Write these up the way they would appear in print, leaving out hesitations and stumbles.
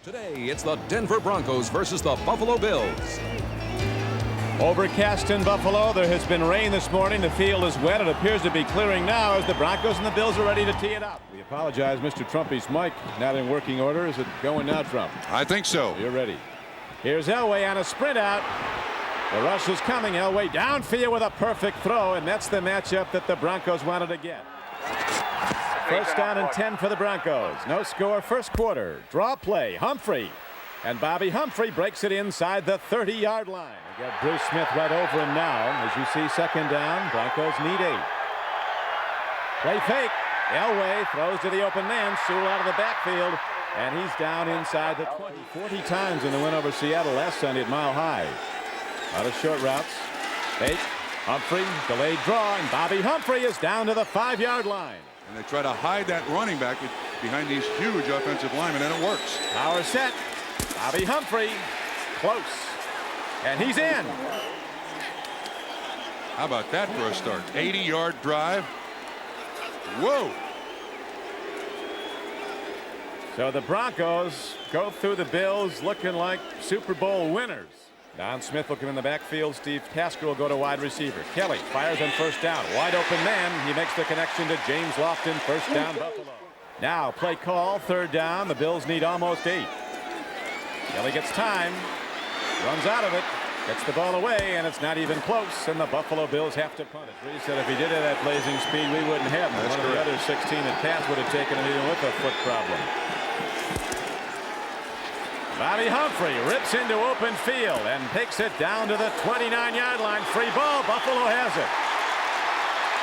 Today, it's the Denver Broncos versus the Buffalo Bills. Overcast in Buffalo. There has been rain this morning. The field is wet. It appears to be clearing now as the Broncos and the Bills are ready to tee it up. We apologize, Mr. Trumpy's mic not in working order. Is it going now, Trump? I think so. You're ready. Here's Elway on a sprint out. The rush is coming. Elway downfield with a perfect throw, and that's the matchup that the Broncos wanted to get. First down and 10 for the Broncos. No score first quarter. Draw play. Humphrey. And Bobby Humphrey breaks it inside the 30-yard line. We got Bruce Smith right over him now. As you see, second down. Broncos need 8. Play fake. Elway throws to the open man. Sewell out of the backfield. And he's down inside the 20. 40 times in the win over Seattle last Sunday at Mile High. A lot of short routes. Fake. Humphrey. Delayed draw. And Bobby Humphrey is down to the 5-yard line. And they try to hide that running back behind these huge offensive linemen, and it works. Power set. Bobby Humphrey. Close. And he's in. How about that for a start? 80-yard drive. Whoa. So the Broncos go through the Bills looking like Super Bowl winners. Don Smith looking in the backfield. Steve Tasker will go to wide receiver. Kelly fires on first down. Wide open man. He makes the connection to James Lofton. First down, Buffalo. Now play call. Third down. The Bills need almost 8. Kelly gets time. Runs out of it. Gets the ball away, and it's not even close. And the Buffalo Bills have to punt it. Reed said if he did it at blazing speed, we wouldn't have him. One of the other 16 that passed would have taken him even with a foot problem. Bobby Humphrey rips into open field and takes it down to the 29-yard line. Free ball. Buffalo has it.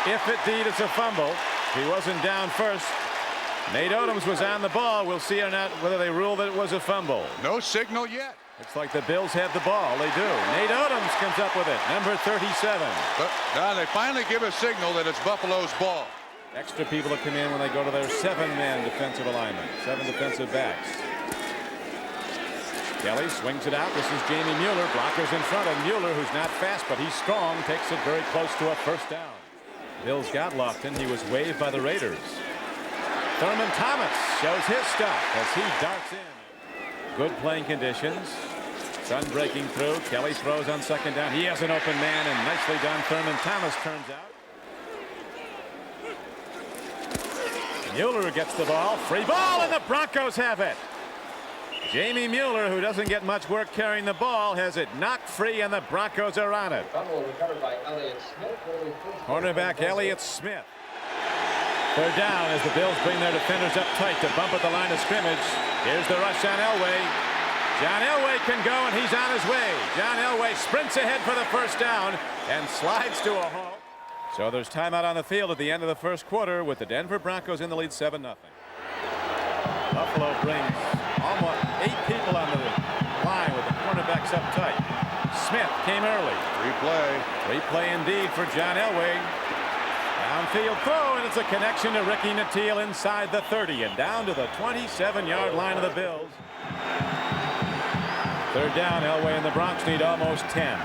If indeed it's a fumble. He wasn't down first. Nate Odoms was on the ball. We'll see or not whether they rule that it was a fumble. No signal yet. Looks like the Bills have the ball. They do. Nate Odoms comes up with it. Number 37. But now they finally give a signal that it's Buffalo's ball. Extra people to come in when they go to their 7-man defensive alignment. 7 defensive backs. Kelly swings it out. This is Jamie Mueller. Blockers in front of Mueller, who's not fast, but he's strong. Takes it very close to a first down. Bills got Lofton. He was waived by the Raiders. Thurman Thomas shows his stuff as he darts in. Good playing conditions. Sun breaking through. Kelly throws on second down. He has an open man, and nicely done. Thurman Thomas turns out. Mueller gets the ball. Free ball, and the Broncos have it. Jamie Mueller, who doesn't get much work carrying the ball, has it knocked free, and the Broncos are on it. Cornerback Elliott Smith. Third down as the Bills bring their defenders up tight to bump at the line of scrimmage. Here's the rush on Elway. John Elway can go, and he's on his way. John Elway sprints ahead for the first down and slides to a halt. So there's timeout on the field at the end of the first quarter with the Denver Broncos in the lead 7-0. Buffalo brings almost 8 people on the line with the cornerbacks up tight. Smith came early. Replay indeed for John Elway. Downfield throw, and it's a connection to Ricky Nattiel inside the 30 and down to the 27-yard line of the Bills. Third down. Elway and the Bronx need almost 10.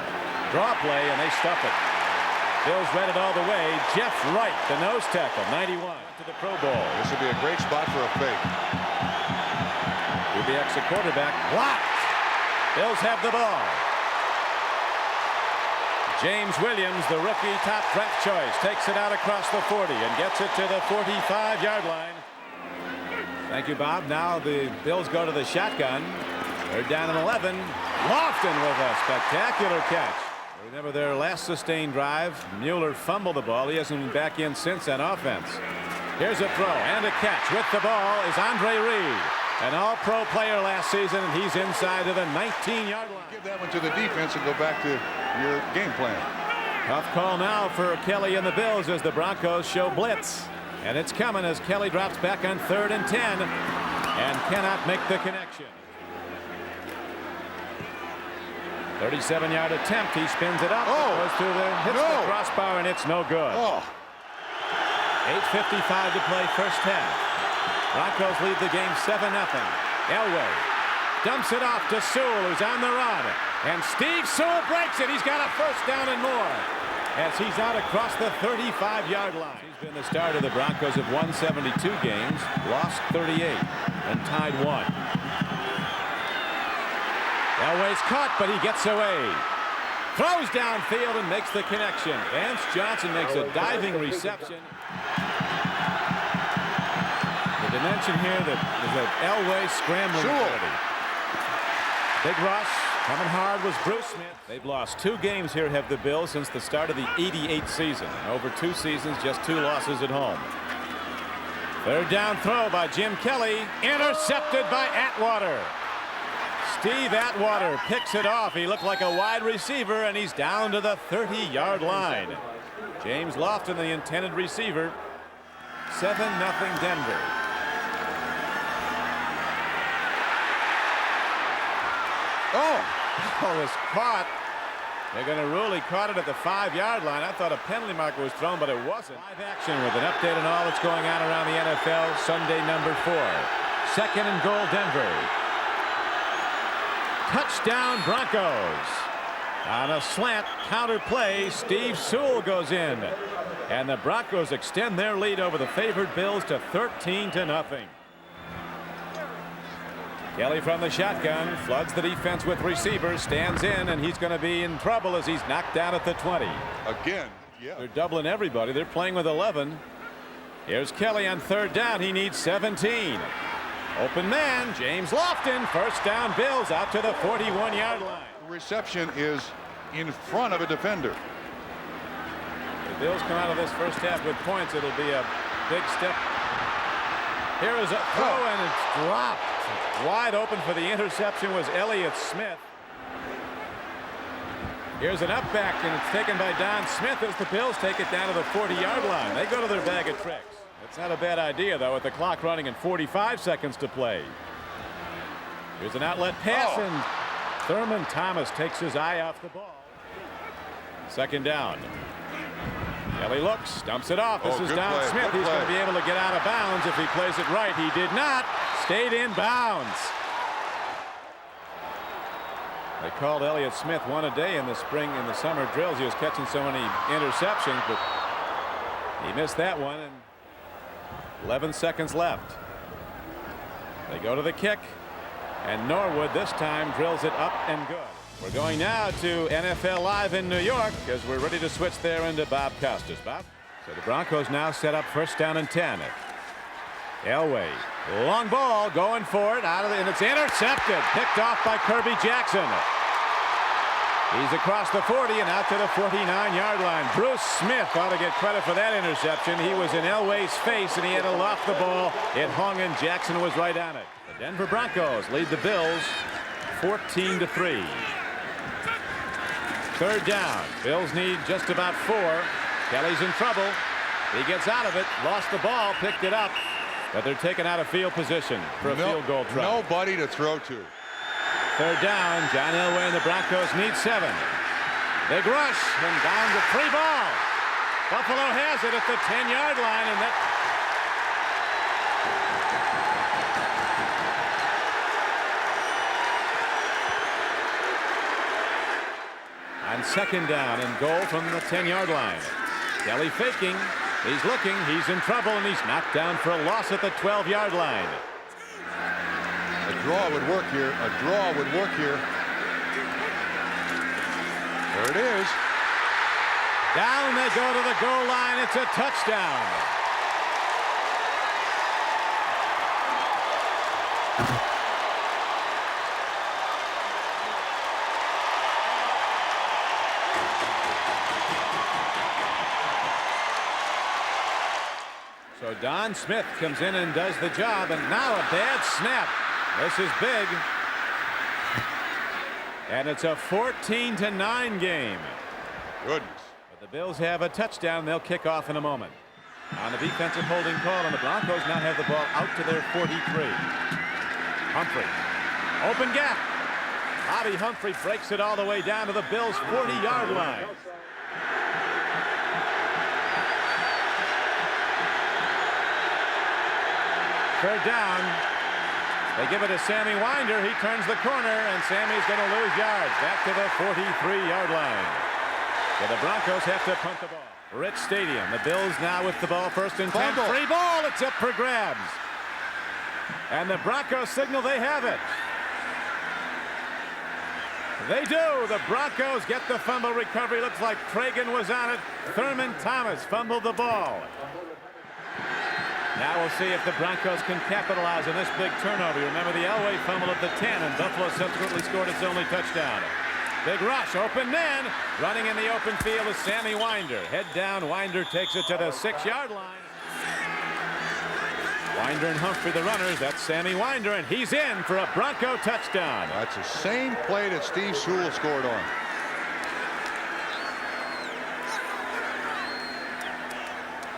Draw play, and they stuff it. Bills read it all the way. Jeff Wright, the nose tackle, 91 to the Pro Bowl. This would be a great spot for a fake. UBX a quarterback. Blocked. Bills have the ball. James Williams, the rookie top draft choice, takes it out across the 40 and gets it to the 45-yard line. Thank you, Bob. Now the Bills go to the shotgun. They're down at 11. Lofton with a spectacular catch. Remember their last sustained drive. Mueller fumbled the ball. He hasn't been back in since on offense. Here's a throw and a catch. With the ball is Andre Reed, an all-pro player last season, and he's inside of the 19-yard line. Give that one to the defense and go back to your game plan. Tough call now for Kelly and the Bills as the Broncos show blitz. And it's coming as Kelly drops back on 3rd and 10 and cannot make the connection. 37-yard attempt. He spins it up. Goes through hits the crossbar, and it's no good. 8:55 to play first half. Broncos lead the game 7-0. Elway dumps it off to Sewell, who's on the run. And Steve Sewell breaks it. He's got a first down and more as he's out across the 35-yard line. He's been the starter. The Broncos have won 72 games, lost 38, and tied 1. Elway's caught, but he gets away. Throws downfield and makes the connection. Vance Johnson makes a diving reception. The dimension here that is that Elway scrambling ability. Big rush. Coming hard was Bruce Smith. They've lost 2 games here, have the Bills, since the start of the '88 season. Over 2 seasons, just 2 losses at home. Third down throw by Jim Kelly. Intercepted by Atwater. Steve Atwater picks it off. He looked like a wide receiver, and he's down to the 30-yard line. James Lofton, the intended receiver. 7-0 Denver. Ball was caught. They're going to rule he caught it at the 5-yard line. I thought a penalty marker was thrown, but it wasn't. Live action with an update on all that's going on around the NFL. Sunday number 4. 2nd and goal, Denver. Touchdown, Broncos. On a slant counter play, Steve Sewell goes in. And the Broncos extend their lead over the favored Bills to 13-0. Kelly from the shotgun floods the defense with receivers, stands in, and he's going to be in trouble as he's knocked down at the 20. Again, yeah. They're doubling everybody. They're playing with 11. Here's Kelly on 3rd down. He needs 17. Open man, James Lofton. First down, Bills out to the 41-yard line. Reception is in front of a defender. The Bills come out of this first half with points. It'll be a big step. Here is a throw, and it's dropped. Wide open for the interception was Elliott Smith. Here's an up back, and it's taken by Don Smith as the Bills take it down to the 40-yard line. They go to their bag of tricks. It's not a bad idea, though, with the clock running and 45 seconds to play. Here's an outlet pass, and Thurman Thomas takes his eye off the ball. 2nd down. Kelly looks, dumps it off. This is Don Smith. He's going to be able to get out of bounds if he plays it right. He did not. Stayed in bounds. They called Elliott Smith one a day in the spring and the summer drills. He was catching so many interceptions, but he missed that one. And 11 seconds left. They go to the kick, and Norwood this time drills it up and good. We're going now to NFL Live in New York as we're ready to switch there into Bob Costas. Bob? So the Broncos now set up 1st down and 10. Elway, long ball, going for it, and it's intercepted, picked off by Kirby Jackson. He's across the 40 and out to the 49-yard line. Bruce Smith ought to get credit for that interception. He was in Elway's face, and he had to loft the ball. It hung, and Jackson was right on it. The Denver Broncos lead the Bills 14-3. 3rd down. Bills need just about 4. Kelly's in trouble. He gets out of it, lost the ball, picked it up, but they're taken out of field position for a field goal try. Nobody to throw to. 3rd down. John Elway and the Broncos need 7. Big rush, and down to 3 ball. Buffalo has it at the 10-yard line, and that. On 2nd down and goal from the 10-yard line. Kelly faking. He's looking. He's in trouble, and he's knocked down for a loss at the 12-yard line. A draw would work here. A draw would work here. There it is. Down they go to the goal line. It's a touchdown. So Don Smith comes in and does the job, and now a bad snap. This is big. And it's a 14-9 game. Goodness. But the Bills have a touchdown. They'll kick off in a moment. On the defensive holding call, and the Broncos now have the ball out to their 43. Humphrey. Open gap. Bobby Humphrey breaks it all the way down to the Bills' 40-yard line. Third down. They give it to Sammy Winder. He turns the corner, and Sammy's going to lose yards. Back to the 43-yard line. So the Broncos have to punt the ball. Rich Stadium. The Bills now with the ball, 1st and 10. Free ball. It's up for grabs. And the Broncos signal they have it. They do. The Broncos get the fumble recovery. Looks like Cragen was on it. Thurman Thomas fumbled the ball. Now we'll see if the Broncos can capitalize on this big turnover. You remember the Elway fumble at the 10, and Buffalo subsequently scored its only touchdown. Big rush, open man. Running in the open field is Sammy Winder. Head down, Winder takes it to the 6-yard line. Winder and Humphrey the runners. That's Sammy Winder, and he's in for a Bronco touchdown. That's the same play that Steve Sewell scored on.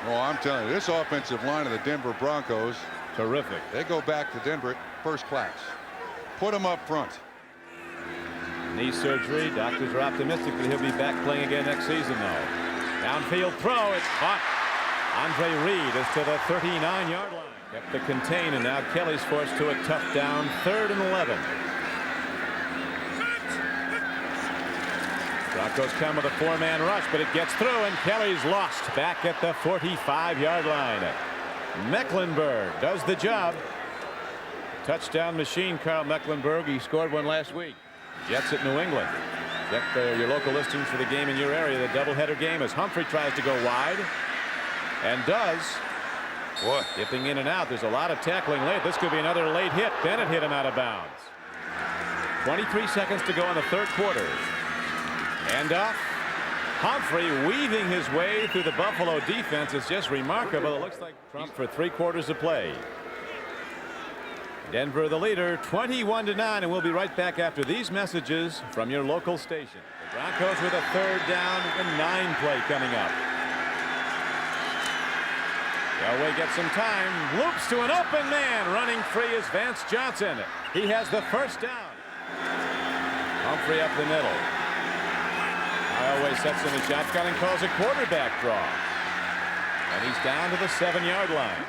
Well, I'm telling you, this offensive line of the Denver Broncos, terrific. They go back to Denver first class. Put them up front. Knee surgery. Doctors are optimistic that he'll be back playing again next season, though. Downfield throw. It's caught. Andre Reed is to the 39-yard line. Kept the contain, and now Kelly's forced to a tough down, 3rd and 11. Broncos come with a 4-man rush, but it gets through, and Kelly's lost back at the 45-yard line. Mecklenburg does the job. Touchdown machine, Carl Mecklenburg. He scored one last week. Jets at New England. Check your local listings for the game in your area. The doubleheader game as Humphrey tries to go wide, and does. What? Dipping in and out. There's a lot of tackling late. This could be another late hit. Bennett hit him out of bounds. 23 seconds to go in the 3rd quarter. And off. Humphrey weaving his way through the Buffalo defense is just remarkable. It looks like Trump for 3 quarters of play. Denver the leader, 21-9, and we'll be right back after these messages from your local station. The Broncos with a 3rd down and 9 play coming up. Elway gets some time, loops to an open man. Running free is Vance Johnson. He has the 1st down. Humphrey up the middle. Elway sets in the shotgun and calls a quarterback draw. And he's down to the 7-yard line.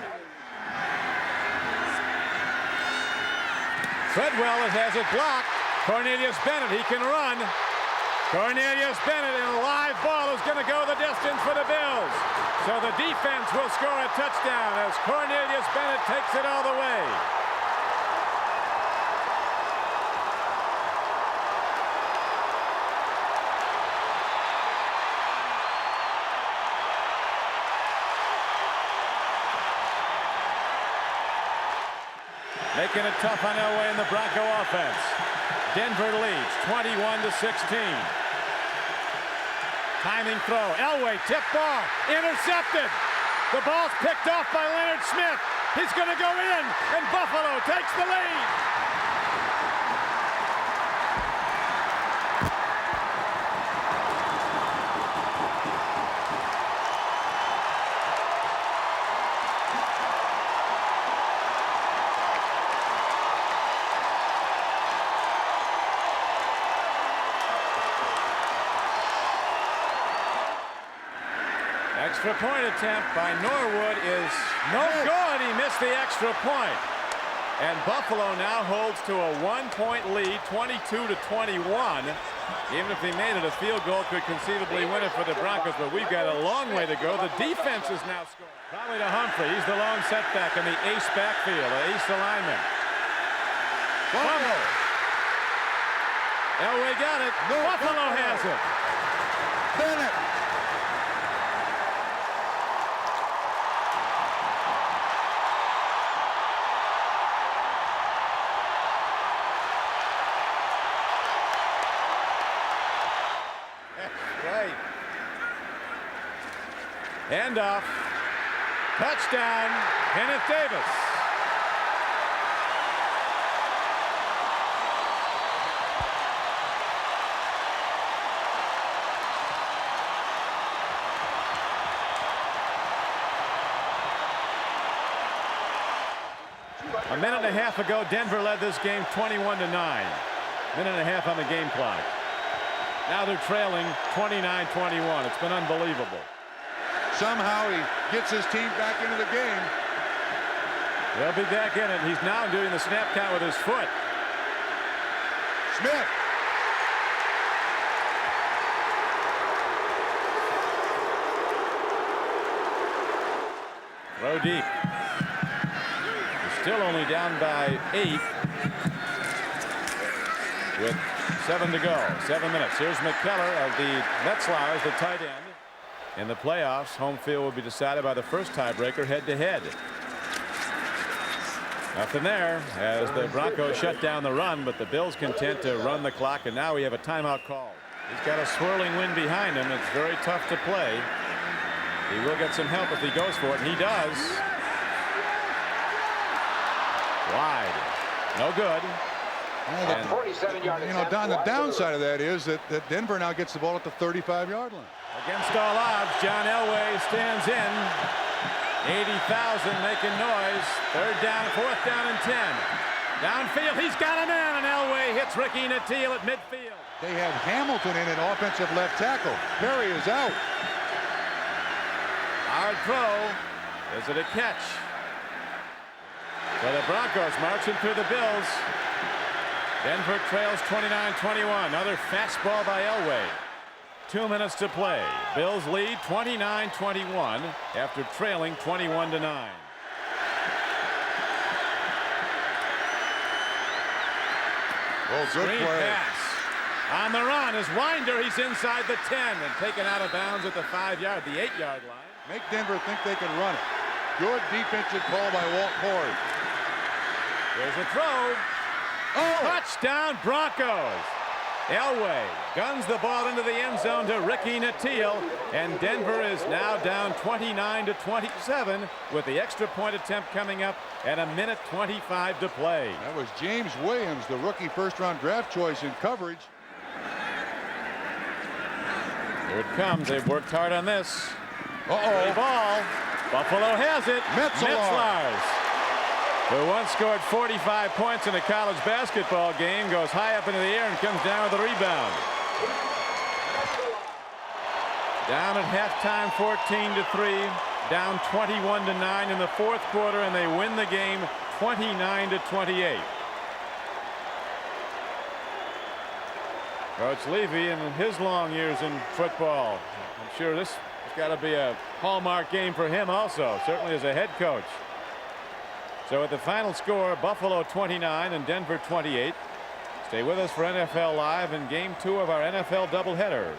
Treadwell has it blocked. Cornelius Bennett, he can run. Cornelius Bennett in a live ball is going to go the distance for the Bills. So the defense will score a touchdown as Cornelius Bennett takes it all the way. Making it tough on Elway and the Bronco offense. Denver leads 21-16. Timing throw. Elway tip ball. Intercepted. The ball's picked off by Leonard Smith. He's going to go in, and Buffalo takes the lead. Extra point attempt by Norwood is no good. He missed the extra point. And Buffalo now holds to a 1-point lead, 22-21. Even if they made it, a field goal could conceivably win it for the Broncos, but we've got a long way to go. The defense is now scoring. Probably to Humphrey. He's the lone setback in the ace backfield, the ace alignment. Fumble. Elway got it. Buffalo has it. Bennett. Handoff. Touchdown. Kenneth Davis. A minute and a half ago, Denver led this game 21-9. Minute and a half on the game clock. Now they're trailing 29-21. It's been unbelievable. Somehow he gets his team back into the game. They'll be back in it. He's now doing the snap count with his foot. Smith. Throw deep. He's still only down by 8. with 7 to go. 7 minutes. Here's McKellar of the Metzlars, the tight end. In the playoffs, home field will be decided by the first tiebreaker head-to-head. Nothing there as the Broncos shut down the run, but the Bills content to run the clock, and now we have a timeout call. He's got a swirling wind behind him. It's very tough to play. He will get some help if he goes for it, and he does. Wide. No good. And, 47-yard attempt. Don, the downside of that is that Denver now gets the ball at the 35-yard line. Against all odds, John Elway stands in. 80,000 making noise. 3rd down, 4th down and 10. Downfield, he's got a man, and Elway hits Ricky Nattiel at midfield. They have Hamilton in at offensive left tackle. Perry is out. Hard throw. Is it a catch? So the Broncos marching through the Bills. Denver trails 29-21. Another fastball by Elway. 2 minutes to play. Bills lead 29-21 after trailing 21-9. Oh, good Screen play. pass. On the run is Winder. He's inside the 10 and taken out of bounds at the 5-yard, the 8-yard line. Make Denver think they can run it. Good defensive call by Walt Corey. There's a throw. Oh! Touchdown Broncos. Elway guns the ball into the end zone to Ricky Nattiel, and Denver is now down 29-27 with the extra point attempt coming up at 1:25 to play. That was James Williams, the rookie first-round draft choice in coverage. Here it comes. They've worked hard on this. Uh-oh. Ball. Buffalo has it. Metzlars. Who once scored 45 points in a college basketball game, goes high up into the air and comes down with a rebound. Down at halftime 14-3, down 21-9 in the 4th quarter, and they win the game 29-28. Coach Levy in his long years in football, I'm sure this has got to be a hallmark game for him also, certainly as a head coach. So at the final score, Buffalo 29 and Denver 28. Stay with us for NFL Live in Game 2 of our NFL doubleheader.